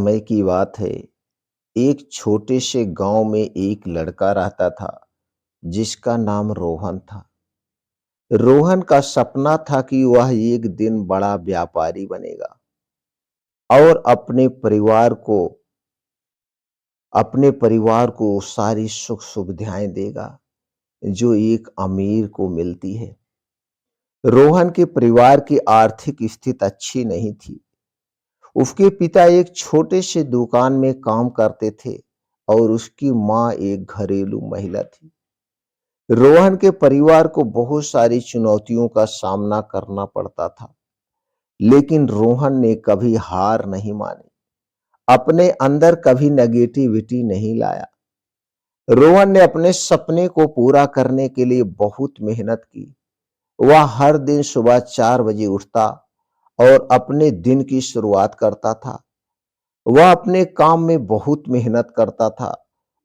समय की बात है। एक छोटे से गांव में एक लड़का रहता था जिसका नाम रोहन था। रोहन का सपना था कि वह एक दिन बड़ा व्यापारी बनेगा और अपने परिवार को सारी सुख सुविधाएं देगा जो एक अमीर को मिलती है। रोहन के परिवार की आर्थिक स्थिति अच्छी नहीं थी। उसके पिता एक छोटे से दुकान में काम करते थे और उसकी मां एक घरेलू महिला थी। रोहन के परिवार को बहुत सारी चुनौतियों का सामना करना पड़ता था, लेकिन रोहन ने कभी हार नहीं मानी, अपने अंदर कभी नेगेटिविटी नहीं लाया। रोहन ने अपने सपने को पूरा करने के लिए बहुत मेहनत की। वह हर दिन सुबह 4 बजे उठता और अपने दिन की शुरुआत करता था। वह अपने काम में बहुत मेहनत करता था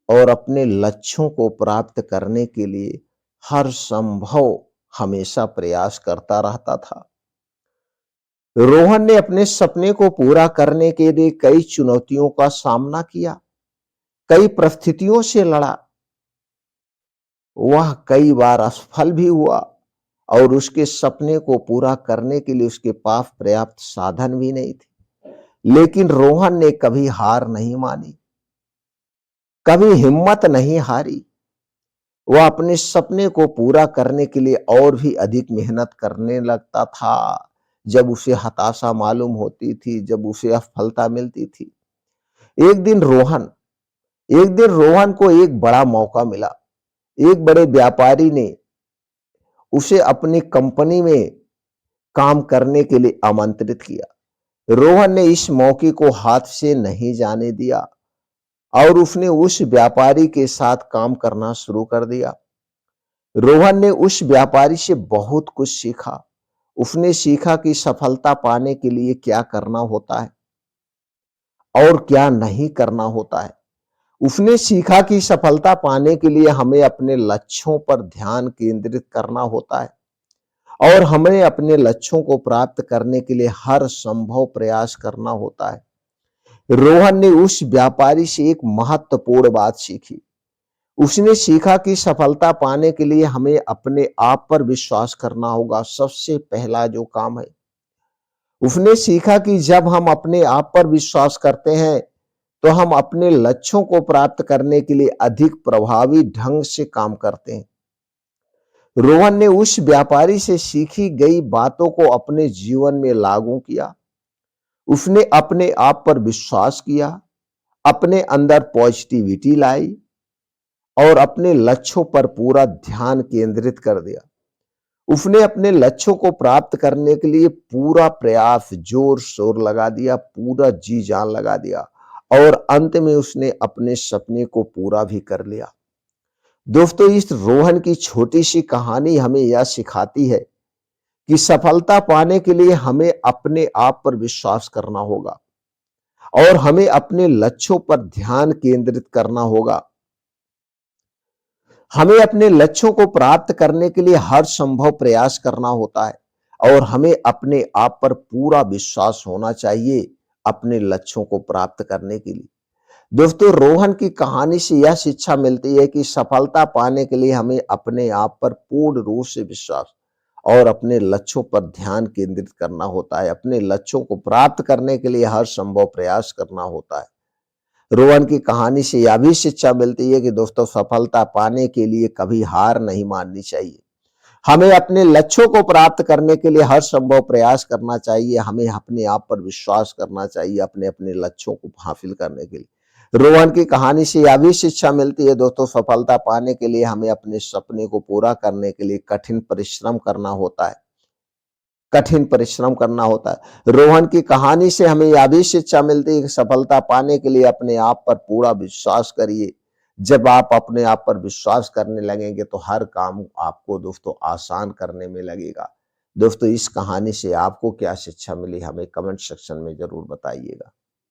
और अपने लक्ष्यों को प्राप्त करने के लिए हर संभव हमेशा प्रयास करता रहता था। रोहन ने अपने सपने को पूरा करने के लिए कई चुनौतियों का सामना किया, कई परिस्थितियों से लड़ा। वह कई बार असफल भी हुआ और उसके सपने को पूरा करने के लिए उसके पास पर्याप्त साधन भी नहीं थे। लेकिन रोहन ने कभी हार नहीं मानी, कभी हिम्मत नहीं हारी। वह अपने सपने को पूरा करने के लिए और भी अधिक मेहनत करने लगता था। जब उसे हताशा मालूम होती थी, जब उसे असफलता मिलती थी। एक दिन रोहन एक दिन रोहन को एक बड़ा मौका मिला। एक बड़े व्यापारी ने उसे अपनी कंपनी में काम करने के लिए आमंत्रित किया। रोहन ने इस मौके को हाथ से नहीं जाने दिया और उसने उस व्यापारी के साथ काम करना शुरू कर दिया। रोहन ने उस व्यापारी से बहुत कुछ सीखा। उसने सीखा कि सफलता पाने के लिए क्या करना होता है और क्या नहीं करना होता है। उसने सीखा कि सफलता पाने के लिए हमें अपने लक्ष्यों पर ध्यान केंद्रित करना होता है और हमें अपने लक्ष्यों को प्राप्त करने के लिए हर संभव प्रयास करना होता है। रोहन ने उस व्यापारी से एक महत्वपूर्ण बात सीखी। उसने सीखा कि सफलता पाने के लिए हमें अपने आप पर विश्वास करना होगा। सबसे पहला जो काम है, उसने सीखा कि जब हम अपने आप पर विश्वास करते हैं तो हम अपने लक्ष्यों को प्राप्त करने के लिए अधिक प्रभावी ढंग से काम करते हैं। रोहन ने उस व्यापारी से सीखी गई बातों को अपने जीवन में लागू किया। उसने अपने आप पर विश्वास किया, अपने अंदर पॉजिटिविटी लाई और अपने लक्ष्यों पर पूरा ध्यान केंद्रित कर दिया। उसने अपने लक्ष्यों को प्राप्त करने के लिए पूरा प्रयास, जोर शोर लगा दिया, पूरा जी जान लगा दिया और अंत में उसने अपने सपने को पूरा भी कर लिया। दोस्तों, इस रोहन की छोटी सी कहानी हमें यह सिखाती है कि सफलता पाने के लिए हमें अपने आप पर विश्वास करना होगा और हमें अपने लक्ष्यों पर ध्यान केंद्रित करना होगा। हमें अपने लक्ष्यों को प्राप्त करने के लिए हर संभव प्रयास करना होता है और हमें अपने आप पर पूरा विश्वास होना चाहिए अपने लक्ष्यों को प्राप्त करने के लिए। दोस्तों, रोहन की कहानी से यह शिक्षा मिलती है कि सफलता पाने के लिए हमें अपने आप पर पूर्ण रूप से विश्वास और अपने लक्ष्यों पर ध्यान केंद्रित करना होता है। अपने लक्ष्यों को प्राप्त करने के लिए हर संभव प्रयास करना होता है। रोहन की कहानी से यह भी शिक्षा मिलती है कि दोस्तों, सफलता पाने के लिए कभी हार नहीं माननी चाहिए। हमें अपने लक्ष्यों को प्राप्त करने के लिए हर संभव प्रयास करना चाहिए। हमें अपने आप पर विश्वास करना चाहिए अपने अपने लक्ष्यों को हासिल करने के लिए। रोहन की कहानी से यह भी शिक्षा मिलती है दोस्तों, सफलता पाने के लिए हमें अपने सपने को पूरा करने के लिए कठिन परिश्रम करना होता है। कठिन परिश्रम करना होता है। रोहन की कहानी से हमें यह भी शिक्षा मिलती है कि सफलता पाने के लिए अपने आप पर पूरा विश्वास करिए। जब आप अपने आप पर विश्वास करने लगेंगे तो हर काम आपको दोस्तों आसान करने में लगेगा। दोस्तों, इस कहानी से आपको क्या शिक्षा मिली हमें कमेंट सेक्शन में जरूर बताइएगा।